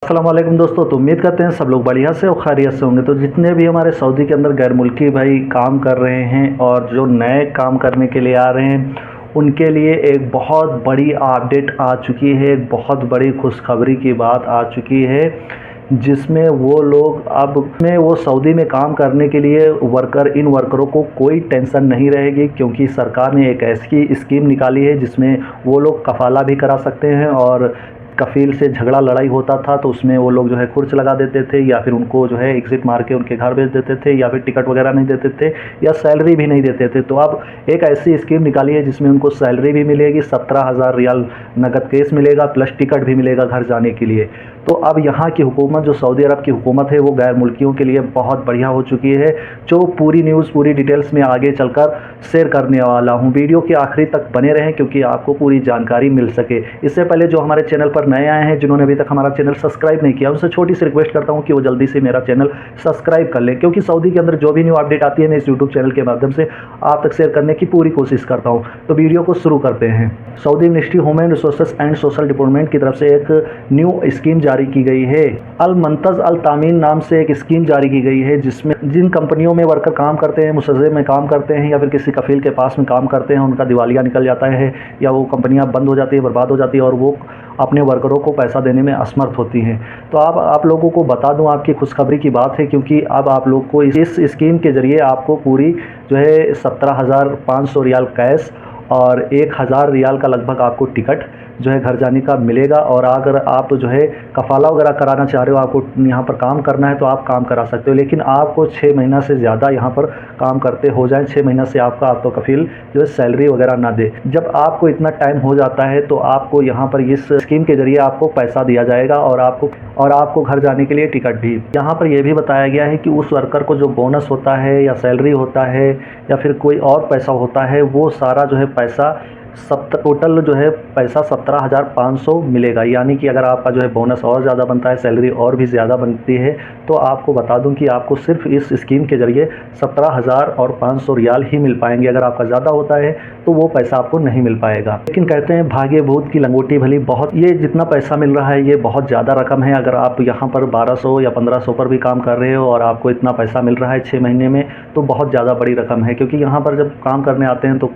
अस्सलाम वालेकुम दोस्तों। तो उम्मीद करते हैं सब लोग बढ़िया से और खैरियत से होंगे। तो जितने भी हमारे सऊदी के अंदर गैर मुल्की भाई काम कर रहे हैं और जो नए काम करने के लिए आ रहे हैं, उनके लिए एक बहुत बड़ी अपडेट आ चुकी है। एक बहुत बड़ी खुशखबरी की बात आ चुकी है, जिसमें वो लोग अब में वो सऊदी में काम करने के लिए इन वर्करों को कोई टेंशन नहीं रहेगी, क्योंकि सरकार ने एक ऐसी स्कीम निकाली है जिसमें वो लोग कफ़ाला भी करा सकते हैं। और कफ़ील से झगड़ा लड़ाई होता था तो उसमें वो लोग जो है खुर्च लगा देते थे, या फिर उनको जो है एग्ज़िट मार के उनके घर भेज देते थे, या फिर टिकट वगैरह नहीं देते थे, या सैलरी भी नहीं देते थे। तो अब एक ऐसी स्कीम निकाली है जिसमें उनको सैलरी भी मिलेगी, 17,000 रियाल नगद केस मिलेगा, प्लस टिकट भी मिलेगा घर जाने के लिए। तो अब यहाँ की हुकूमत, जो सऊदी अरब की हुकूमत है, वो गैर मुल्कियों के लिए बहुत बढ़िया हो चुकी है। जो पूरी न्यूज़ पूरी डिटेल्स में आगे चलकर शेयर करने वाला हूँ। वीडियो के आखिरी तक बने रहें क्योंकि आपको पूरी जानकारी मिल सके। इससे पहले जो हमारे चैनल पर नए आए हैं, जिन्होंने अभी तक हमारा चैनल सब्सक्राइब नहीं किया, उनसे छोटी सी रिक्वेस्ट करता हूँ कि वो जल्दी से मेरा चैनल सब्सक्राइब कर लें, क्योंकि सऊदी के अंदर जो भी न्यू अपडेट आती है मैं इस यूट्यूब चैनल के माध्यम से आप तक शेयर करने की पूरी कोशिश करता हूँ। तो वीडियो को शुरू करते हैं। Saudi ministry home resources and social department की तरफ से एक न्यू स्कीम जारी की गई है। अल मंतज अल तामीन नाम से एक स्कीम जारी की गई है, जिसमें जिन कंपनियों में वर्कर काम करते हैं, मुसज़्ज़े में काम करते हैं, या फिर किसी कफ़ील के पास में काम करते हैं, उनका दिवालिया निकल जाता है या वो कंपनियां बंद हो जाती है, बर्बाद हो जाती है, और वो अपने वर्करों को पैसा देने में असमर्थ होती हैं। तो आप लोगों को बता दूं, आपकी खुशखबरी की बात है, क्योंकि अब आप लोग को इस स्कीम के ज़रिए आपको पूरी जो है 17,500 रियाल कैश और 1,000 रियाल का लगभग आपको टिकट जो है घर जाने का मिलेगा। और अगर आप जो है कफ़ाला वगैरह कराना चाह रहे हो, आपको यहाँ पर काम करना है, तो आप काम करा सकते हो, लेकिन आपको 6 महीना से ज़्यादा यहाँ पर काम करते हो जाए, 6 महीना से आपको कफ़ील जो है सैलरी वगैरह ना दे। जब आपको इतना टाइम हो जाता है तो आपको यहाँ पर इस स्कीम के ज़रिए आपको पैसा दिया जाएगा, और आपको घर जाने के लिए टिकट भी। यहाँ पर यह भी बताया गया है कि उस वर्कर को जो बोनस होता है या सैलरी होता है या फिर कोई और पैसा होता है, वो सारा जो है पैसा टोटल जो है पैसा 17,500 मिलेगा। यानी कि अगर आपका जो है बोनस और ज़्यादा बनता है, सैलरी और भी ज़्यादा बनती है, तो आपको बता दूं कि आपको सिर्फ इस स्कीम के ज़रिए 17,500 रियाल ही मिल पाएंगे। अगर आपका ज़्यादा होता है तो वो पैसा आपको नहीं मिल पाएगा। लेकिन कहते हैं भाग्य भूत की लंगोटी भली, बहुत ये जितना पैसा मिल रहा है ये बहुत ज़्यादा रकम है। अगर आप यहाँ पर 1200 या 1500 पर भी काम कर रहे हो और आपको इतना पैसा मिल रहा है 6 महीने में, तो बहुत ज़्यादा बड़ी रकम है। क्योंकि यहाँ पर जब काम करने आते हैं तो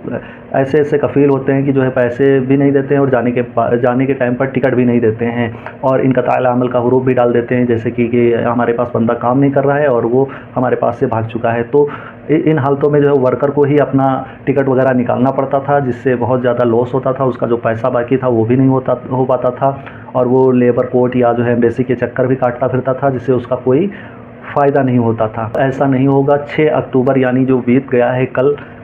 ऐसे ऐसे कफ़ील होते हैं कि जो है पैसे भी नहीं देते हैं और जाने के टाइम पर टिकट भी नहीं देते हैं, और इनका ताला अमल का हुरूफ भी डाल देते हैं, जैसे कि हमारे पास बंदा काम नहीं कर रहा है और वो हमारे पास से भाग चुका है। तो इन हालतों में जो है वर्कर को ही अपना टिकट वगैरह निकालना पड़ता था, जिससे बहुत ज़्यादा लॉस होता था। उसका जो पैसा बाकी था वो भी नहीं हो पाता था, और वो लेबर कोर्ट या जो है एम्बेसी के चक्कर भी काटता फिरता था, जिससे उसका कोई फ़ायदा नहीं होता था। ऐसा नहीं होगा। 6 अक्टूबर यानी जो बीत गया है,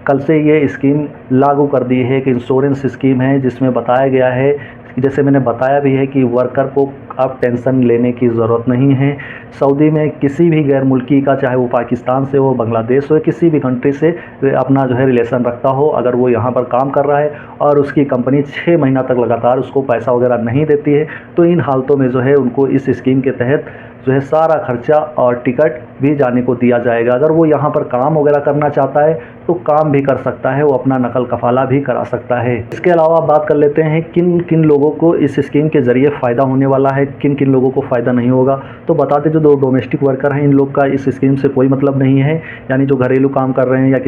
कल से ये स्कीम लागू कर दी है। कि इंश्योरेंस स्कीम है, जिसमें बताया गया है, जैसे मैंने बताया भी है, कि वर्कर को अब टेंशन लेने की ज़रूरत नहीं है। सऊदी में किसी भी गैर मुल्की का, चाहे वो पाकिस्तान से हो, बांग्लादेश हो, किसी भी कंट्री से अपना जो है रिलेशन रखता हो, अगर वो यहाँ पर काम कर रहा है और उसकी कंपनी 6 महीना तक लगातार उसको पैसा वगैरह नहीं देती है, तो इन हालतों में जो है उनको इस स्कीम के तहत जो है सारा खर्चा और टिकट भी जाने को दिया जाएगा। अगर वो यहाँ पर काम वगैरह करना चाहता है तो काम भी कर सकता है, वो अपना नकल कफ़ाला भी करा सकता है। इसके अलावा बात कर लेते हैं किन किन लोगों को इस स्कीम के ज़रिए फ़ायदा होने वाला है, किन किन लोगों को फ़ायदा नहीं होगा। तो बता दें, जो डोमेस्टिक वर्कर हैं, इन लोग का इस स्कीम से कोई मतलब नहीं है। यानी जो घरेलू काम कर रहे हैं या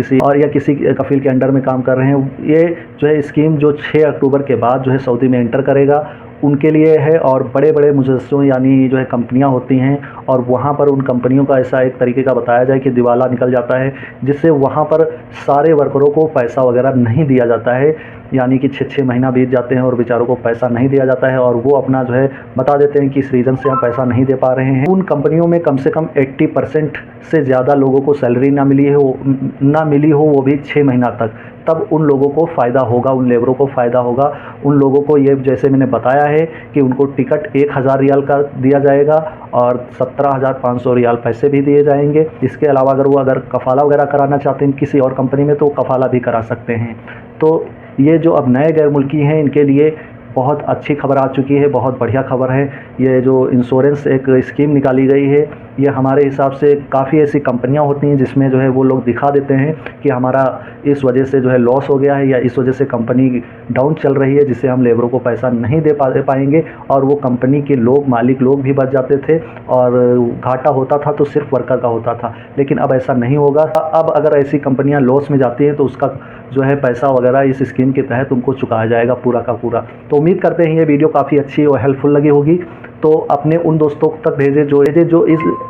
किसी कफ़ील के अंडर में काम कर रहे हैं, ये जो है स्कीम जो 6 अक्टूबर के बाद जो है सऊदी में एंटर करेगा, उनके लिए है। और बड़े बड़े मुजस्सों यानी जो है कंपनियां होती हैं, और वहाँ पर उन कंपनियों का ऐसा एक तरीके का बताया जाए कि दिवाला निकल जाता है, जिससे वहाँ पर सारे वर्करों को पैसा वगैरह नहीं दिया जाता है। यानी कि 6-6 महीना बीत जाते हैं और बेचारों को पैसा नहीं दिया जाता है, और वो अपना जो है बता देते हैं कि इस रीज़न से हम पैसा नहीं दे पा रहे हैं। उन कंपनियों में कम से कम 80% से ज़्यादा लोगों को सैलरी ना मिली हो, वो भी 6 महीना तक, तब उन लोगों को फ़ायदा होगा, उन लेबरों को फ़ायदा होगा। उन लोगों को ये, जैसे मैंने बताया है, कि उनको टिकट 1,000 रियाल का दिया जाएगा और 17,500 रियाल पैसे भी दिए जाएंगे। इसके अलावा अगर कफ़ाला वगैरह कराना चाहते हैं किसी और कंपनी में, तो कफ़ाला भी करा सकते हैं। तो ये जो अब नए गैर मुल्की हैं, इनके लिए बहुत अच्छी खबर आ चुकी है, बहुत बढ़िया खबर है। ये जो इंश्योरेंस एक स्कीम निकाली गई है, ये हमारे हिसाब से काफ़ी ऐसी कंपनियां होती हैं जिसमें जो है वो लोग दिखा देते हैं कि हमारा इस वजह से जो है लॉस हो गया है या इस वजह से कंपनी डाउन चल रही है, जिससे हम लेबरों को पैसा नहीं दे पाएंगे, और वो कंपनी के लोग, मालिक लोग भी बच जाते थे और घाटा होता था तो सिर्फ वर्कर का होता था। लेकिन अब ऐसा नहीं होगा। अब अगर ऐसी कंपनियां लॉस में जाती हैं तो उसका जो है पैसा वगैरह इस स्कीम के तहत उनको चुकाया जाएगा पूरा का पूरा। तो उम्मीद करते हैं ये वीडियो काफ़ी अच्छी और हेल्पफुल लगी होगी। तो अपने उन दोस्तों तक भेजें जो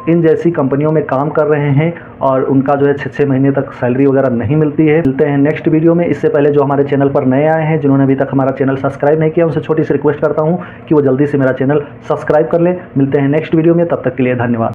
इन जैसी कंपनियों में काम कर रहे हैं और उनका जो है 6-6 महीने तक सैलरी वगैरह नहीं मिलती है। मिलते हैं नेक्स्ट वीडियो में। इससे पहले जो हमारे चैनल पर नए आए हैं, जिन्होंने अभी तक हमारा चैनल सब्सक्राइब नहीं किया, उनसे छोटी सी रिक्वेस्ट करता हूँ कि वो जल्दी से मेरा चैनल सब्सक्राइब कर लें। मिलते हैं नेक्स्ट वीडियो में, तब तक के लिए धन्यवाद।